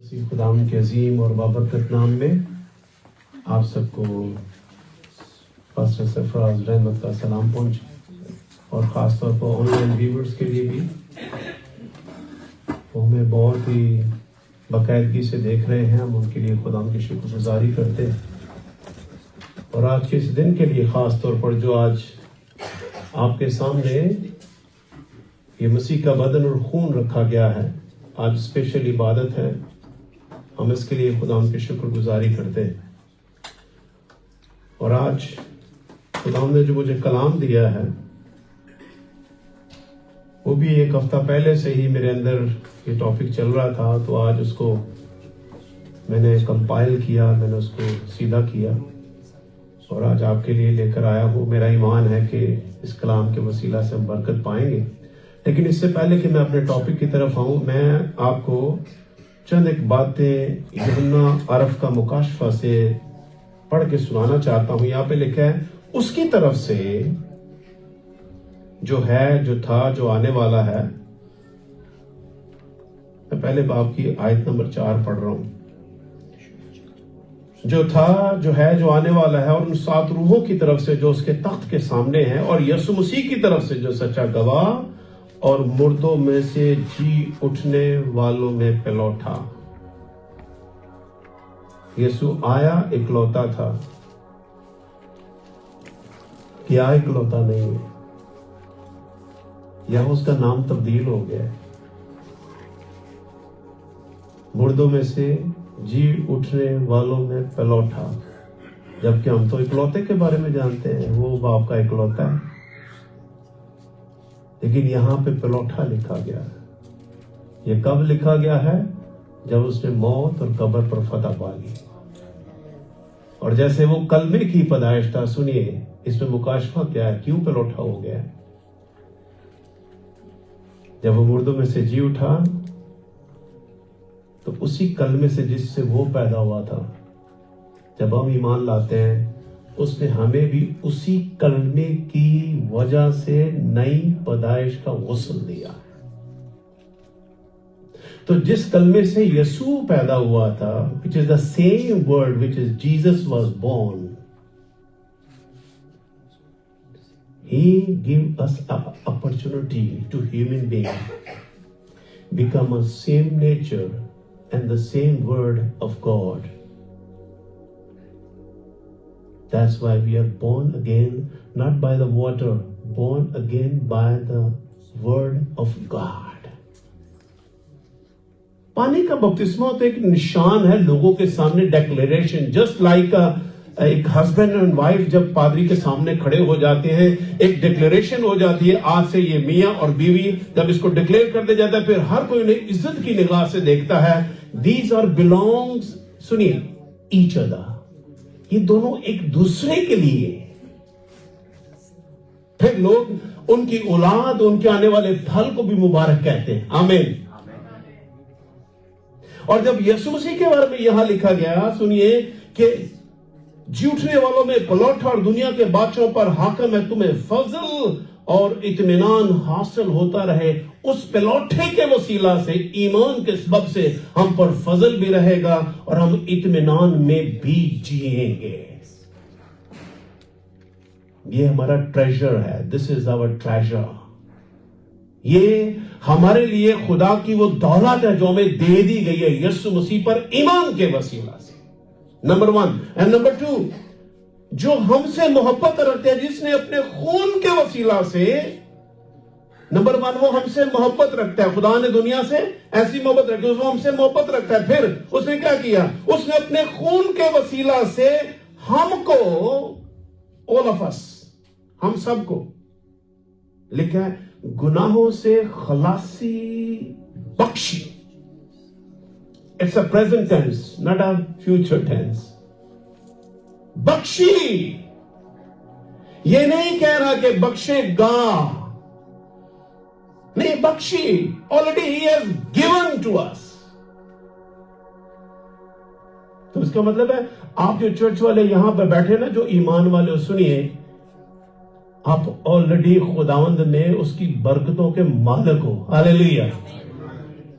خداوند کے عظیم اور بابرکت نام میں آپ سب کو پاسٹر سرفراز رحمت کا سلام پہنچے، اور خاص طور پر آن لائن ویورز کے لیے بھی وہ ہمیں بہت ہی باقاعدگی سے دیکھ رہے ہیں. ہم ان کے لیے خداوند کی شکر گزاری کرتے ہیں، اور آج کے اس دن کے لیے خاص طور پر جو آج آپ کے سامنے یہ مسیح کا بدن اور خون رکھا گیا ہے، آج اسپیشل عبادت ہے. ہم اس کے لیے خداوند کی شکر گزاری کرتے ہیں. اور آج خداوند نے جو مجھے کلام دیا ہے وہ بھی ایک ہفتہ پہلے سے ہی میرے اندر یہ ٹاپک چل رہا تھا، تو آج اس کو میں نے کمپائل کیا، میں نے اس کو سیدھا کیا اور آج آپ کے لیے لے کر آیا ہوں. میرا ایمان ہے کہ اس کلام کے وسیلہ سے ہم برکت پائیں گے. لیکن اس سے پہلے کہ میں اپنے ٹاپک کی طرف آؤں، میں آپ کو چند ایک باتیں یوحنا عرف کا مکاشفہ سے پڑھ کے سنانا چاہتا ہوں. یہاں پہ لکھا ہے اس کی طرف سے جو ہے، جو تھا، جو آنے والا ہے. میں پہلے باب کی آیت نمبر 4 پڑھ رہا ہوں. جو تھا، جو ہے، جو آنے والا ہے، اور ان 7 روحوں کی طرف سے جو اس کے تخت کے سامنے ہیں، اور یسوع مسیح کی طرف سے جو سچا گواہ اور مردوں میں سے جی اٹھنے والوں میں پلوٹا. یسوع آیا، اکلوتا تھا. کیا اکلوتا نہیں ہے، یا اس کا نام تبدیل ہو گیا ہے. مردوں میں سے جی اٹھنے والوں میں پلوٹا، جبکہ ہم تو اکلوتے کے بارے میں جانتے ہیں، وہ باپ کا اکلوتا ہے. لیکن یہاں پہ پلوٹا لکھا گیا ہے. یہ کب لکھا گیا ہے؟ جب اس نے موت اور قبر پر فتح پا لی. اور جیسے وہ کلمے کی پیدائش تھا، سنیے اس میں مکاشفہ کیا ہے، کیوں پلوٹا ہو گیا ہے. جب وہ مردوں میں سے جی اٹھا تو اسی کلمے سے جس سے وہ پیدا ہوا تھا، جب ہم ایمان لاتے ہیں، اس نے ہمیں بھی اسی کلمے کی وجہ سے نئی پیدائش کا غسل دیا. تو جس کلمے سے یسوع پیدا ہوا تھا، which is the same word which is Jesus was born, he gave us an opportunity to human being become a same nature and the same word of God. That's why we are born again, not by the water, born again by the word of God. پانی کا بپتسمہ تو ایک نشان ہے لوگوں کے سامنے، ڈیکلیریشن. جسٹ لائک ایک ہسبینڈ اینڈ وائف جب پادری کے سامنے کھڑے ہو جاتے ہیں، ایک ڈیکلیریشن ہو جاتی ہے، آج سے یہ میاں اور بیوی. جب اس کو ڈکلیئر کر دیا جاتا ہے، پھر ہر کوئی انہیں عزت کی نگاہ سے دیکھتا ہے. دیز آر بلانگس، سنیے، ایچ ادر. یہ دونوں ایک دوسرے کے لیے. پھر لوگ ان کی اولاد، ان کے آنے والے پھل کو بھی مبارک کہتے ہیں. آمین. اور جب یسوع مسیح کے بارے میں یہاں لکھا گیا، سنیے کہ جی اٹھنے والوں میں پلوٹا اور دنیا کے بادشاہوں پر حاکم ہے، تمہیں فضل اور اطمینان حاصل ہوتا رہے. اس پلوٹے کے وسیلہ سے، ایمان کے سبب سے ہم پر فضل بھی رہے گا اور ہم اطمینان میں بھی جیئیں گے. یہ ہمارا ٹریجر ہے. دس از آور ٹریجر. یہ ہمارے لیے خدا کی وہ دولت ہے جو ہمیں دے دی گئی ہے یسوع مسیح پر ایمان کے وسیلہ سے. نمبر 1 اینڈ نمبر 2، جو ہم سے محبت رکھتے ہیں، جس نے اپنے خون کے وسیلہ سے، نمبر 1 وہ ہم سے محبت رکھتا ہے. خدا نے دنیا سے ایسی محبت رکھی، وہ ہم سے محبت رکھتا ہے. پھر اس نے کیا کیا؟ اس نے اپنے خون کے وسیلہ سے ہم کو، all of us، ہم سب کو، لکھا ہے گناہوں سے خلاصی بخشی. It's a present tense, not a future tense. بخشی. یہ نہیں کہہ رہا کہ بخشے گا، نہیں، بخشی. Already he has given to us. تو اس کا مطلب ہے آپ جو چرچ والے یہاں پہ بیٹھے نا، جو ایمان والے، سنیے، آپ آلریڈی خداوند نے اس کی برکتوں کے مالک ہو. ہاللیلویا.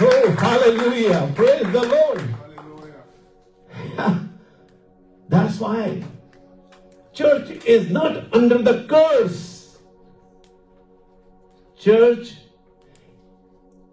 Oh, hallelujah. Praise the Lord. That's why church is not under the curse. Church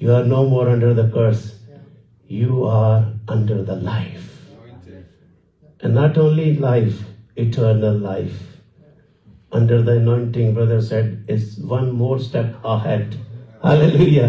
You are no more under the curse. You are under the life. And not only life, eternal life. Under the anointing, brother said, is one more step ahead. Hallelujah.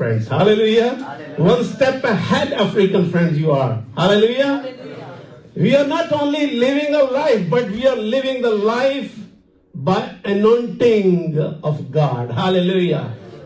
friends. Hallelujah. One step ahead, African friends, you are. Hallelujah. We are not only living a life, but we are living the life by anointing of God. Hallelujah.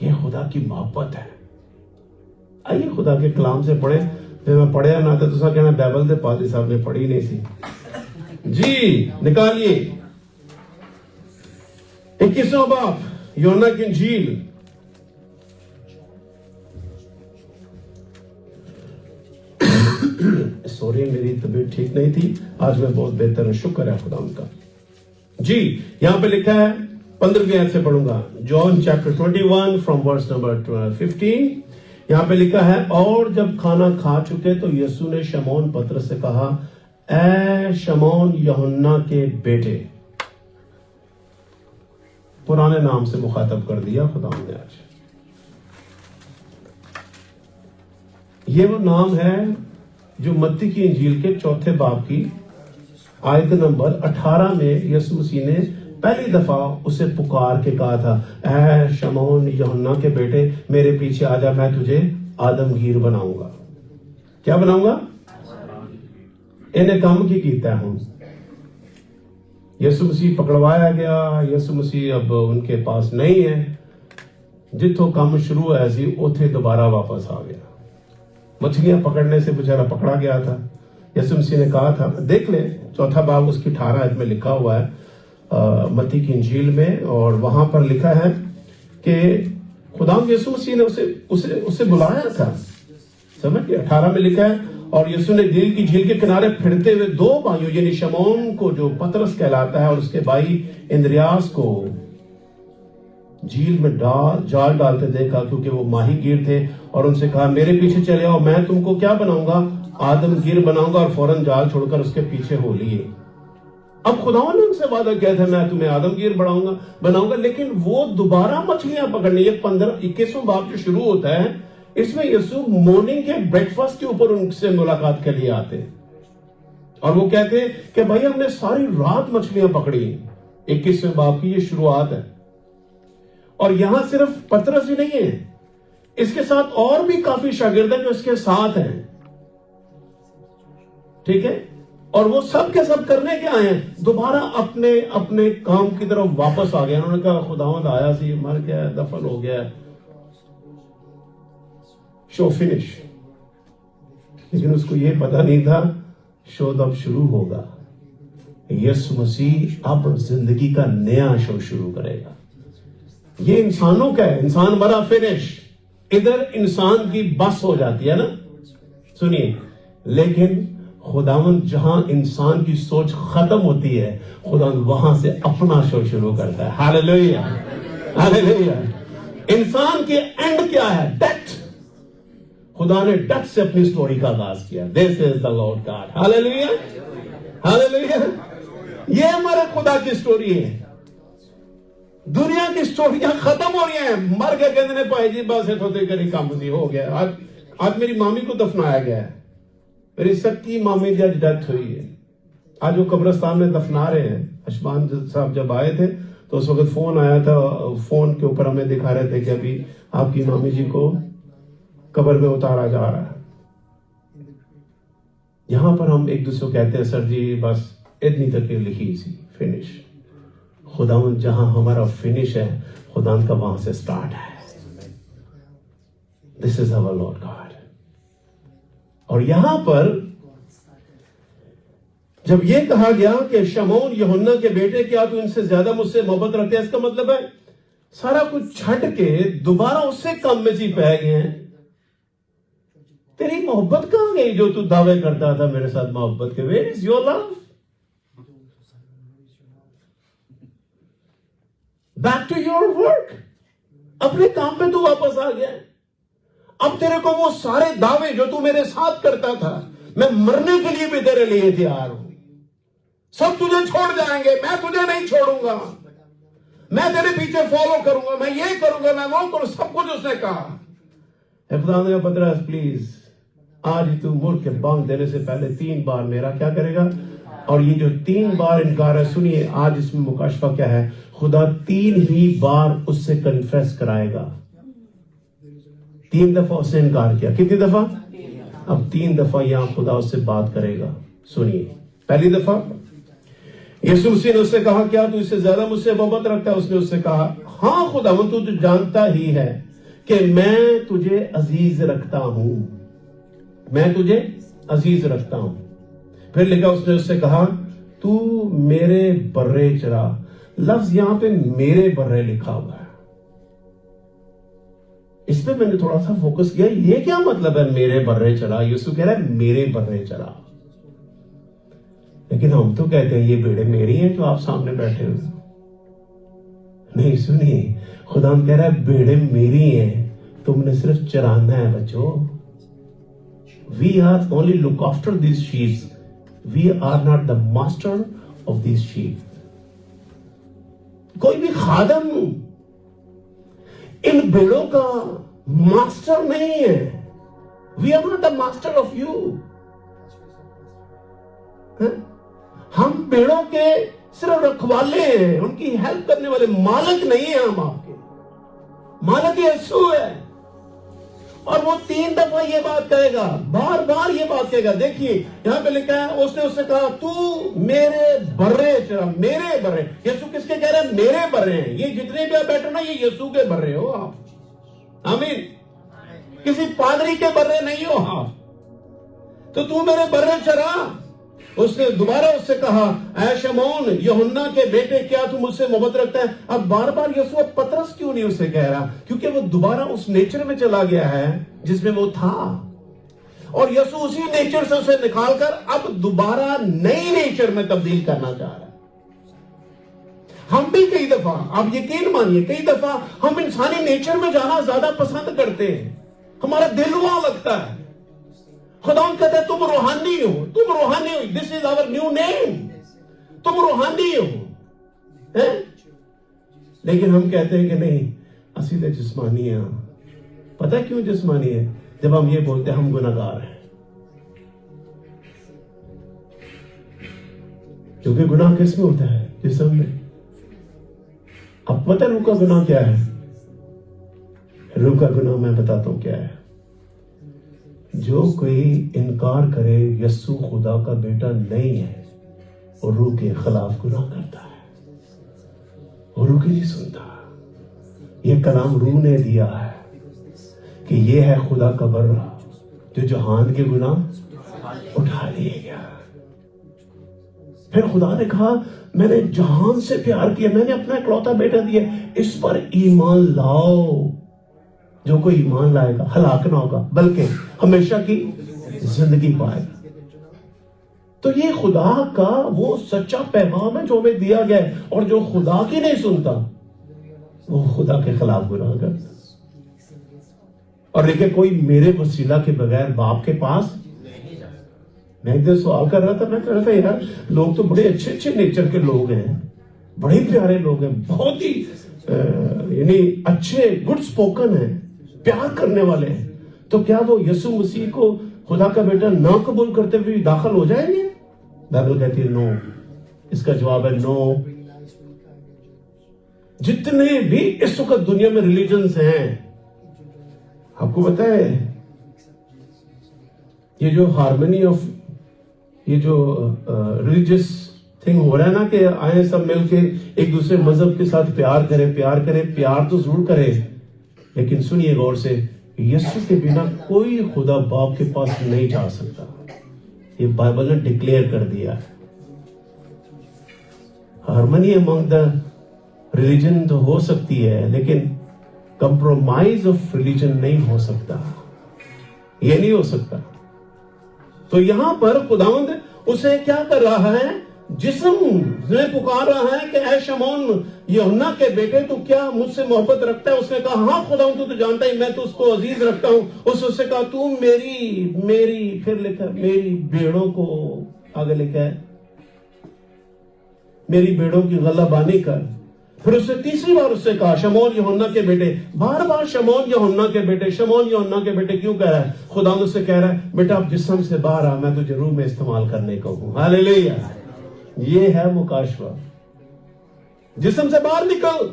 یہ خدا کی محبت ہے. آئیے خدا کے کلام سے پڑھیں. پھر میں پڑھیا نہ تھا تو کہنا بائبل دے پادری صاحب نے پڑھی نہیں سی. جی نکالیے 21واں باب یوحنا کی انجیل. سوری میری طبیعت ٹھیک نہیں تھی, آج میں بہت بہتر ہوں, شکر ہے خدا ان کا. جی یہاں پہ لکھا ہے 15ویں آیت سے پڑھوں گا. John chapter 21 from verse number 15. یہاں پہ لکھا ہے اور جب کھانا کھا چکے تو یسوع نے شمعون پطرس سے کہا اے شمعون یوحنا کے بیٹے. پرانے نام سے مخاطب کر دیا خدا نے آج. یہ وہ نام ہے جو متی کی انجیل کے 4 باب کی آیت نمبر 18 میں یسوع مسیح نے پہلی دفعہ اسے پکار کے کہا تھا اے شمعون یوحنا کے بیٹے میرے پیچھے آ جا, میں تجھے آدمگیر بناؤں گا. کیا بناؤں گا؟ انہیں کام کی کیتا ہے. ہوں یسوع مسیح پکڑوایا گیا. یسوع مسیح اب ان کے پاس نہیں ہے. جتوں کام شروع ہے سی اوتھے دوبارہ واپس آ گیا. مچھلیاں پکڑنے سے بچارا پکڑا گیا تھا. یسوع مسیح نے کہا تھا, دیکھ لے 4 باب اس کی 18 آیت میں لکھا ہوا ہے متی کی انجیل میں, اور وہاں پر لکھا ہے کہ خدا یسوع مسیح نے اسے بلایا تھا. سمجھ گئے؟ 18 میں لکھا ہے اور یسوع نے گلیل کی جھیل کے کنارے پھرتے ہوئے 2 بھائیوں یعنی شمعون کو جو پطرس کہلاتا ہے اور اس کے بھائی اندریاس کو جھیل میں جال ڈالتے دیکھا, کیونکہ وہ ماہی گیر تھے, اور ان سے کہا میرے پیچھے چلے آؤ, میں تم کو کیا بناؤں گا؟ آدمگیر بناؤں گا. اور فوراً جال چھوڑ کر اس کے پیچھے ہو لیے. اب خداوند نے ان سے وعدہ کیا تھا میں تمہیں آدمگیر بناؤں گا, لیکن وہ دوبارہ مچھلیاں پکڑنے. یہ 21واں باب جو شروع ہوتا ہے اس میں یسوع مارننگ کے بریک فاسٹ کے اوپر ان سے ملاقات کے لیے آتے اور وہ کہتے ہیں کہ بھائی ہم نے ساری رات مچھلیاں پکڑی. 21ویں باب کی یہ شروعات ہے. اور یہاں صرف پطرس ہی نہیں ہے, اس کے ساتھ اور بھی کافی شاگرد ہیں جو اس کے ساتھ ہیں. ٹھیک ہے, اور وہ سب کے سب کرنے کے آئے ہیں, دوبارہ اپنے کام کی طرف واپس آ گئے. انہوں نے کہا خداوند آیا سی, مر گیا, دفن ہو گیا, شو فنش. لیکن اس کو یہ پتا نہیں تھا شو اب شروع ہوگا. یسوع مسیح اب زندگی کا نیا شو شروع کرے گا. یہ انسانوں کا ہے, انسان مرا فنش. ادھر انسان کی بس ہو جاتی ہے نا, سنیے, لیکن خداوند جہاں انسان کی سوچ ختم ہوتی ہے خداوند وہاں سے اپنا شو شروع کرتا ہے. ہاللیلویا ہاللیلویا. انسان کے اینڈ کیا ہے؟ ڈیتھ. خدا نے ڈیتھ سے اپنی سٹوری کا آغاز کیا. دس از دی لارڈ گاڈ. ہاللیلویا ہاللیلویا. یہ ہمارے خدا کی سٹوری ہے. دنیا کی سٹوریاں ختم ہو رہی ہیں. مر کے کہتے ہیں پائے جی بس ہوتے کری کام دی ہو گیا. آج میری مامی کو دفنایا گیا ہے. میری سکی مامی کی آج ڈیتھ ہوئی ہے. آج وہ قبرستان میں دفنا رہے ہیں. اشمان صاحب جب آئے تھے تو اس وقت فون آیا تھا. فون کے اوپر ہمیں دکھا رہے تھے کہ ابھی آپ کی مامی جی کو قبر میں اتارا جا رہا ہے. یہاں پر ہم ایک دوسرے کو کہتے ہیں سر جی بس اتنی تکلیف لکھی سی فنش. خداوند جہاں ہمارا فنش ہے خداوند کا وہاں سے سٹارٹ ہے. دس از آور لارڈ گاڈ. اور یہاں پر جب یہ کہا گیا کہ شمعون یوحنا کے بیٹے کیا تو ان سے زیادہ مجھ سے محبت رکھتے ہیں, اس کا مطلب ہے سارا کچھ چھٹ کے دوبارہ اس سے کم میں جی پہ گئے ہیں. تیری محبت کہاں گئی جو تو دعوے کرتا تھا میرے ساتھ محبت کے؟ Where is your love? Back to your work. اپنے کام پہ تو واپس آ گیا. اب تیرے کو وہ سارے دعوے جو تو میرے ساتھ کرتا تھا, میں مرنے کے لیے بھی تیرے لیے تیار ہوں, سب تجھے چھوڑ جائیں گے, میں تجھے نہیں چھوڑوں گا, میں تیرے پیچھے فالو کروں گا, میں یہ کروں گا, میں وہ کروں, سب کچھ اس نے کہا. خدا نے کہا پطرس پلیز آج تو مڑ کے بانگ دینے سے پہلے 3 بار میرا کیا کرے گا. اور یہ جو 3 بار انکار ہے, سنیے آج اس میں مکاشفہ کیا ہے. خدا 3 ہی بار اس سے کنفیس کرائے گا. 3 دفعہ اس نے انکار کیا. کتنی دفعہ؟ اب 3 دفعہ یہاں خدا اس سے بات کرے گا. سنیے, پہلی دفعہ یسوع مسیح نے اس سے کہا کیا تو اس سے زیادہ مجھ سے محبت رکھتا ہے؟ اس نے اس سے کہا ہاں خداوند تو جانتا ہی ہے کہ میں تجھے عزیز رکھتا ہوں، میں تجھے عزیز رکھتا ہوں۔ پھر لکھا اس نے اس سے کہا تو میرے برے چرا، لفظ یہاں پہ میرے برے لکھا ہوا ہے، اس پہ میں نے تھوڑا سا فوکس کیا، یہ کیا مطلب ہے میرے برے چرا؟ یسوع کہہ رہا ہے میرے برے چرا، لیکن ہم تو کہتے ہیں یہ بھیڑیں میری ہیں جو آپ سامنے بیٹھے ہوئے۔ نہیں سنیے، خدا کہہ رہا ہے بھیڑیں میری ہیں، تم نے صرف چرانا ہے بچوں۔ We are only look after these sheep. We are not the master of these sheep. کوئی بھی خادم ان بھیڑوں کا ماسٹر نہیں ہے۔ We are not the master of you. ہم بھیڑوں کے صرف رکھوالے ہیں، ان کی ہیلپ کرنے والے، مالک نہیں ہیں ہم آپ کے۔ مالک یسوع ہے، اور وہ 3 دفعہ یہ بات کہے گا، بار بار یہ بات کہے گا۔ دیکھیے یہاں پہ لکھا ہے اس نے اس سے کہا تو میرے برے چرا، میرے برے۔ یسوع کس کے کہہ رہے ہیں؟ میرے برے ہیں۔ یہ جتنے بھی آپ بیٹھو نا، یہ یسوع کے برے ہو آپ، آمین، کسی پادری کے برے نہیں ہو آپ۔ تو میرے برے چرا۔ اس نے دوبارہ اس سے کہا اے شمعون یوحنا کے بیٹے، کیا تم مجھ سے محبت رکھتا ہے؟ اب بار بار یسوع پترس کیوں نہیں اسے کہہ رہا؟ کیونکہ وہ دوبارہ اس نیچر میں چلا گیا ہے جس میں وہ تھا، اور یسوع اسی نیچر سے اسے نکال کر اب دوبارہ نئی نیچر میں تبدیل کرنا چاہ رہا ہے۔ ہم بھی کئی دفعہ، آپ یقین مانیے، کئی دفعہ ہم انسانی نیچر میں جانا زیادہ پسند کرتے ہیں، ہمارا دل وہاں لگتا ہے۔ خدا کہتا ہے تم روحانی ہو، تم روحانی ہو، دس از آور نیو نیم، تم روحانی ہو۔ لیکن ہم کہتے ہیں کہ نہیں، اسی تو جسمانی ہیں۔ پتہ کیوں جسمانی ہے؟ جب ہم یہ بولتے ہیں ہم گناہگار ہیں، کیونکہ گناہ کس میں ہوتا ہے؟ جسم میں۔ اب پتہ روح کا گناہ کیا ہے؟ روح کا گناہ میں بتاتا ہوں کیا ہے۔ جو کوئی انکار کرے یسوع خدا کا بیٹا نہیں ہے، اور روح کے خلاف گناہ کرتا ہے، اور روح کی نہیں سنتا۔ یہ کلام روح نے دیا ہے کہ یہ ہے خدا کا برا جو جہان کے گناہ اٹھا لیے گیا۔ پھر خدا نے کہا میں نے جہان سے پیار کیا، میں نے اپنا اکلوتا بیٹا دیا، اس پر ایمان لاؤ۔ جو کوئی ایمان لائے گا ہلاک نہ ہوگا بلکہ ہمیشہ کی زندگی پائے گا۔ تو یہ خدا کا وہ سچا پیغام ہے جو ہمیں دیا گیا ہے، اور جو خدا کی نہیں سنتا وہ خدا کے خلاف گناہ کرتا۔ اور لیکن کوئی میرے وسیلہ کے بغیر باپ کے پاس، میں ایک دن سوال کر رہا تھا، میں کہہ رہا تھا یار لوگ تو بڑے اچھے اچھے نیچر کے لوگ ہیں، بڑے پیارے لوگ ہیں، بہت ہی یعنی اچھے گڈ سپوکن ہیں، پیار کرنے والے ہیں، تو کیا وہ یسوع مسیح کو خدا کا بیٹا نہ قبول کرتے ہوئے داخل ہو جائیں گے؟ بائبل کہتی ہے نو، اس کا جواب ہے نو۔ جتنے بھی اس وقت دنیا میں ریلیجنز ہیں، آپ کو پتا ہے یہ جو ہارمنی آف، یہ جو ریلیجس تھنگ ہو رہا ہے نا کہ آئیں سب مل کے ایک دوسرے مذہب کے ساتھ پیار کرے، پیار تو ضرور کرے، لیکن سنیے غور سے، یسوع کے بنا کوئی خدا باپ کے پاس نہیں جا سکتا۔ یہ بائبل نے ڈکلیئر کر دیا ہے۔ ہارمنی امنگ دا ریلیجن تو ہو سکتی ہے، لیکن کمپرومائز آف ریلیجن نہیں ہو سکتا، یہ نہیں ہو سکتا۔ تو یہاں پر خداوند اسے کیا کر رہا ہے؟ جسم نے پکار رہا ہے کہ اے شمعون یوحنا کے بیٹے، تو کیا مجھ سے محبت رکھتا ہے؟ اس نے کہا ہاں خداوند تو جانتا ہی، میں تو اس کو عزیز رکھتا ہوں۔ اس سے کہا تو میری پھر لکھا میری بیڑوں کو، آگے لکھا ہے میری بیڑوں کی غلبانی کر۔ پھر اس نے تیسری بار اس سے کہا شمعون یوحنا کے بیٹے، بار بار شمعون یوحنا کے بیٹے، شمعون یوحنا کے بیٹے کیوں کہہ رہا ہے؟ خداوند سے کہہ رہا ہے بیٹا اب جسم سے باہر آ، میں تجھے روح میں استعمال کرنے کو ہوں۔ ہاللیلویا، یہ ہے مکاشفہ۔ جسم سے باہر نکل،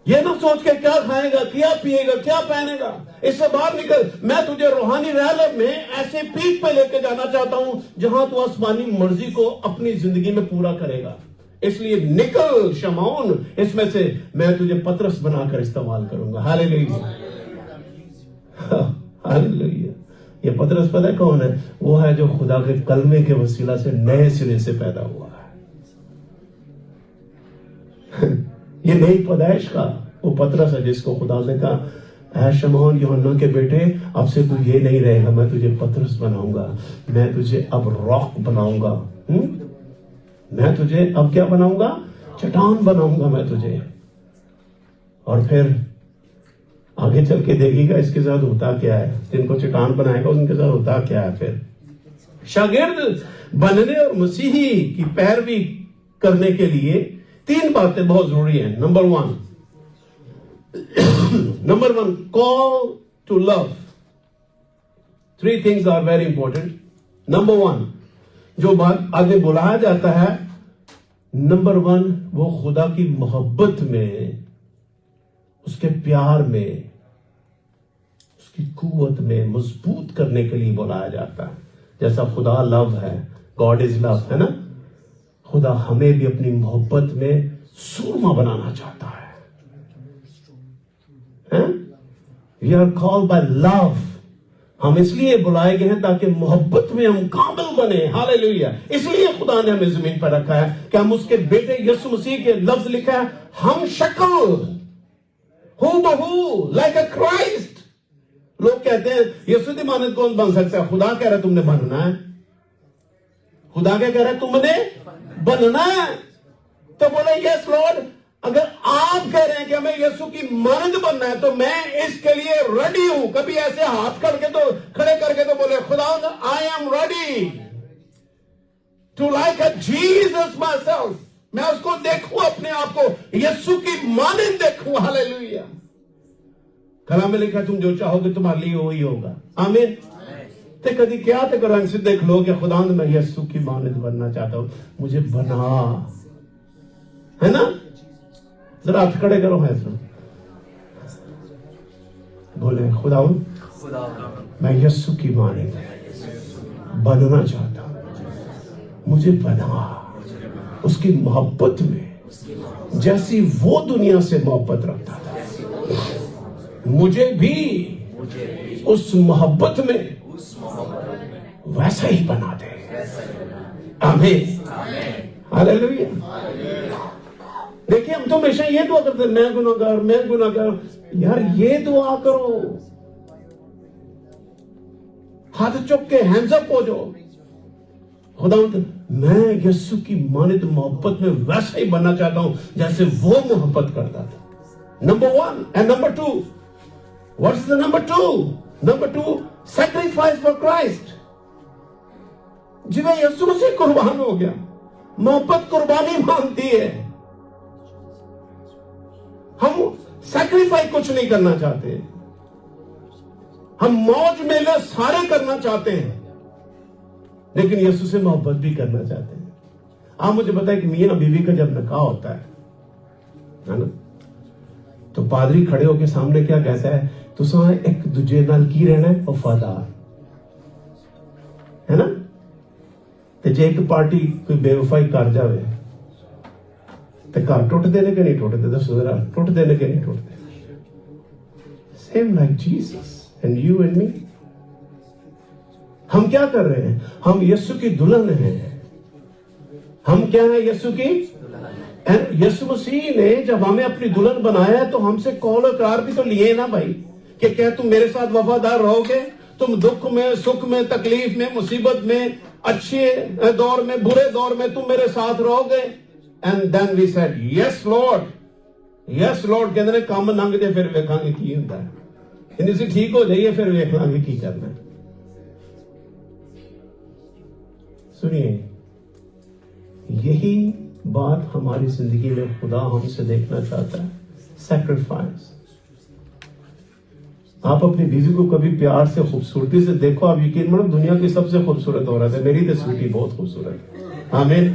یہ نہ سوچ کے کیا کھائے گا، کیا پیے گا، کیا پہنے گا، اس سے باہر نکل۔ میں تجھے روحانی ریالم میں ایسے پیک پہ لے کے جانا چاہتا ہوں جہاں تو آسمانی مرضی کو اپنی زندگی میں پورا کرے گا۔ اس لیے نکل شمعون، اس میں سے میں تجھے پترس بنا کر استعمال کروں گا. ہاللیلویا، ہاللیلویا. یہ پترس پتہ ہے کون ہے؟ وہ ہے جو خدا کے کلمے کے وسیلہ سے نئے سرے سے پیدا ہوا ہے. یہ نئی پیدائش کا وہ پترس ہے جس کو خدا نے کہا اے شمعون یوحنا کے بیٹے، اب سے تو یہ نہیں رہے گا، میں تجھے پترس بناؤں گا، میں تجھے اب راک بناؤں گا، میں تجھے اب کیا بناؤں گا؟ چٹان بناؤں گا میں تجھے. اور پھر آگے چل کے دیکھیے گا اس کے ساتھ ہوتا کیا ہے. جن کو چٹان بنائے گا ان کے ساتھ ہوتا کیا ہے. پھر شاگرد بننے اور مسیحی کی پیروی کرنے کے لیے 3 باتیں بہت ضروری ہیں. Number 1 call to love. 3 things are very important. Number 1 جو بات آگے بلایا جاتا ہے، نمبر 1 وہ خدا کی محبت میں، اس کے پیار میں، اس کی قوت میں مضبوط کرنے کے لیے بلایا جاتا ہے. جیسا خدا لو ہے، گاڈ از لو ہے نا، خدا ہمیں بھی اپنی محبت میں سورما بنانا چاہتا ہے. We are called by love. ہم اس لیے بلائے گئے ہیں تاکہ محبت میں ہم کامل بنے. ہاللیلویا. اس لیے خدا نے ہمیں زمین پر رکھا ہے کہ ہم اس کے بیٹے یسوع مسیح کے لفظ لکھا ہے، ہم شکل ہو بہو لائک اے کرائسٹ. لوگ کہتے ہیں یسوع کی مانند کون بن سکتا ہے؟ خدا کہہ رہا ہے تم نے بننا ہے. خدا کیا کہہ رہا ہے؟ تم نے بننا ہے. تو بولے یس لارڈ، اگر آپ کہہ رہے ہیں کہ ہمیں یسوع کی مانند بننا ہے تو میں اس کے لیے ریڈی ہوں. کبھی ایسے ہاتھ کھڑے کر کے تو بولے خدا I am ready to like a Jesus myself. میں اس کو دیکھوں، اپنے آپ کو یسوع کی مانند دیکھوں. ہاللیلویا. کلام میں لکھا تم جو چاہو گے تمہارے لیے وہی ہوگا. آمین. تے کدی کیا تے قرآن سے دیکھ لو کہ خدا میں یسوع کی مانند بننا چاہتا ہوں، مجھے بنا، ہے نا. ذرا ہاتھ کھڑے کرو ہے سر، بولے خدا میں یسوع کی مانند بننا چاہتا ہوں، مجھے بنا اس کی محبت میں جیسی وہ دنیا سے محبت رکھتا تھا، مجھے بھی اس محبت میں ویسا ہی بنا دے. آمین. ہاللیلویا. دیکھیں ہم تو ہمیشہ یہ دعا کرتے ہیں میں گناہگار، میں گناہگار. یار یہ دعا کرو، ہاتھ چک کے ہینڈز اپ ہو جاؤ. خدا میں یسوع کی مانند محبت میں ویسا ہی بننا چاہتا ہوں جیسے وہ محبت کرتا تھا. Number 1 and number 2. What's the number 2؟ Number 2 sacrifice for Christ. جی میں یسوع سے قربان ہو گیا. محبت قربانی مانگتی ہے. ہم سیکریفائی کچھ نہیں کرنا چاہتے، ہم موج میلے سارے کرنا چاہتے ہیں، لیکن یسوع سے محبت بھی کرنا چاہتے ہیں. آپ مجھے بتائیں کہ میاں بیوی کا جب نکاح ہوتا ہے نا، تو پادری کھڑے ہو کے سامنے کیا کہتا ہے؟ تساں ایک دوجے نال کی رہنا ہے؟ وفادار، ہے نا. تے جے ایک پارٹی کوئی بے وفائی کر جاوے تے گھر ٹوٹ دے نے کہ نہیں ٹوٹتے؟ دسو ذرا، ٹوٹ دے نے کہ نہیں ٹوٹتے؟ Same like Jesus and you and me. ہم کیا کر رہے ہیں؟ ہم یسوع کی دلہن ہیں. ہم کیا ہیں؟ یسوع کی. یسوع مسیح نے جب ہمیں اپنی دلہن بنایا ہے تو ہم سے قول و اقرار بھی تو لیے نا بھائی، کہ کیا تم میرے ساتھ وفادار رہو گے؟ تم دکھ میں، سکھ میں، تکلیف میں، مصیبت میں، اچھے دور میں، برے دور میں تم میرے ساتھ رہو گے. And then we said, yes Lord. Yes Lord. کہتے ہیں کام ننگ دے پھر ویکھاں گے کی ہوتا ہے. انہیں سے ٹھیک ہو جائیے پھر ویکھاں گے کی کرنا ہے. سنیے، یہی بات ہماری زندگی میں خدا ہم سے دیکھنا چاہتا ہے. سیکریفائس. آپ اپنی بیوی کو کبھی پیار سے، خوبصورتی سے دیکھو، آپ یقین مانو دنیا کی سب سے خوبصورت عورت ہے. میری تو سویٹی بہت خوبصورت ہے. آمین.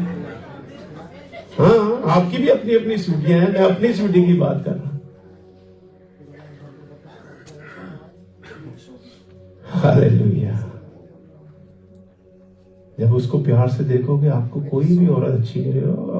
ہاں آپ کی بھی اپنی اپنی سوٹیاں ہیں، میں اپنی سوٹی کی بات کر رہا ہوں. ہاللیلویا. جب اس کو پیار سے دیکھو گے آپ کو کوئی بھی عورت اچھی نہیں رہے،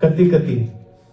31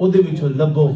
ਉਹਦੇ ਵਿੱਚੋਂ ਲੱਭੋ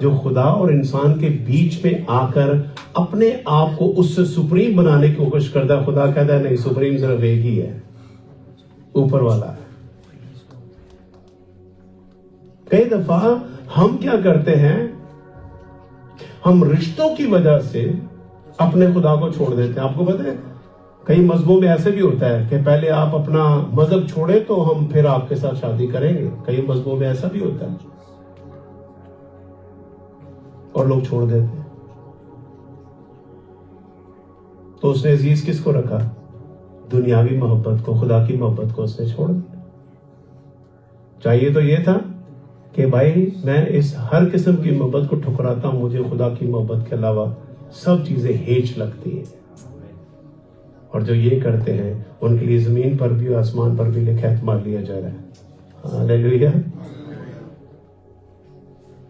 جو خدا اور انسان کے بیچ میں آ کر اپنے آپ کو اس سے سپریم بنانے کی کوشش کرتا ہے. خدا کہتا ہے نہیں، سپریم صرف ایک ہی ہے، اوپر والا ہے. کئی دفعہ ہم کیا کرتے ہیں، ہم رشتوں کی وجہ سے اپنے خدا کو چھوڑ دیتے ہیں. آپ کو پتہ ہے کئی مذہبوں میں ایسے بھی ہوتا ہے کہ پہلے آپ اپنا مذہب چھوڑیں تو ہم پھر آپ کے ساتھ شادی کریں گے. کئی مذہبوں میں ایسا بھی ہوتا ہے اور لوگ چھوڑ دیتے ہیں. تو اس نے عزیز کس کو رکھا؟ دنیاوی محبت کو، خدا کی محبت کو اس نے چھوڑ دیا. چاہیے تو یہ تھا کہ بھائی میں اس ہر قسم کی محبت کو ٹھکراتا ہوں، مجھے خدا کی محبت کے علاوہ سب چیزیں ہیچ لگتی ہیں. اور جو یہ کرتے ہیں ان کے لیے زمین پر بھی اور آسمان پر بھی لکھا اعتماد لیا جا رہا ہے. ہاللیلویا.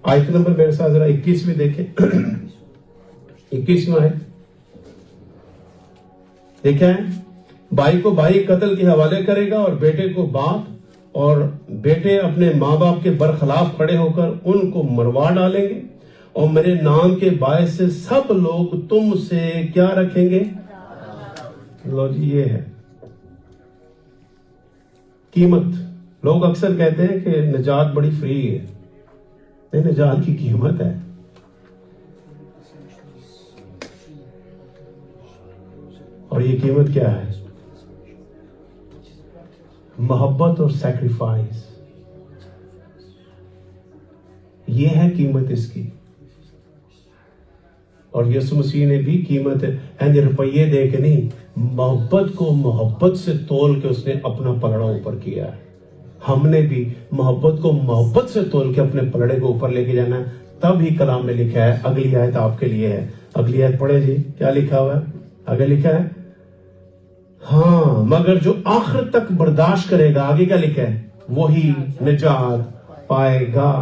آیت نمبر میرے ساتھ ذرا 21 میں دیکھیں. 21 میں آیت دیکھیں، بھائی کو بھائی قتل کے حوالے کرے گا اور بیٹے کو باپ، اور بیٹے اپنے ماں باپ کے برخلاف کھڑے ہو کر ان کو مروا ڈالیں گے، اور میرے نام کے باعث سے سب لوگ تم سے کیا رکھیں گے؟ لو جی، یہ ہے قیمت. لوگ اکثر کہتے ہیں کہ نجات بڑی فری ہے. نہیں، نجات کی قیمت ہے. اور یہ قیمت کیا ہے؟ محبت اور سیکریفائس. یہ ہے قیمت اس کی. اور یسوع مسیح نے بھی قیمت روپیے دے کے نہیں، محبت کو محبت سے تول کے اس نے اپنا پلڑا اوپر کیا ہے. ہم نے بھی محبت کو محبت سے تول کے اپنے پلڑے کو اوپر لے کے جانا ہے. تب ہی کلام میں لکھا ہے. اگلی آیت آپ کے لیے ہے. اگلی آیت پڑھیں جی، کیا لکھا ہوا ہے؟ آگے لکھا ہے، ہاں مگر جو آخر تک برداشت کرے گا، آگے کیا لکھا ہے؟ وہی نجات پائے گا.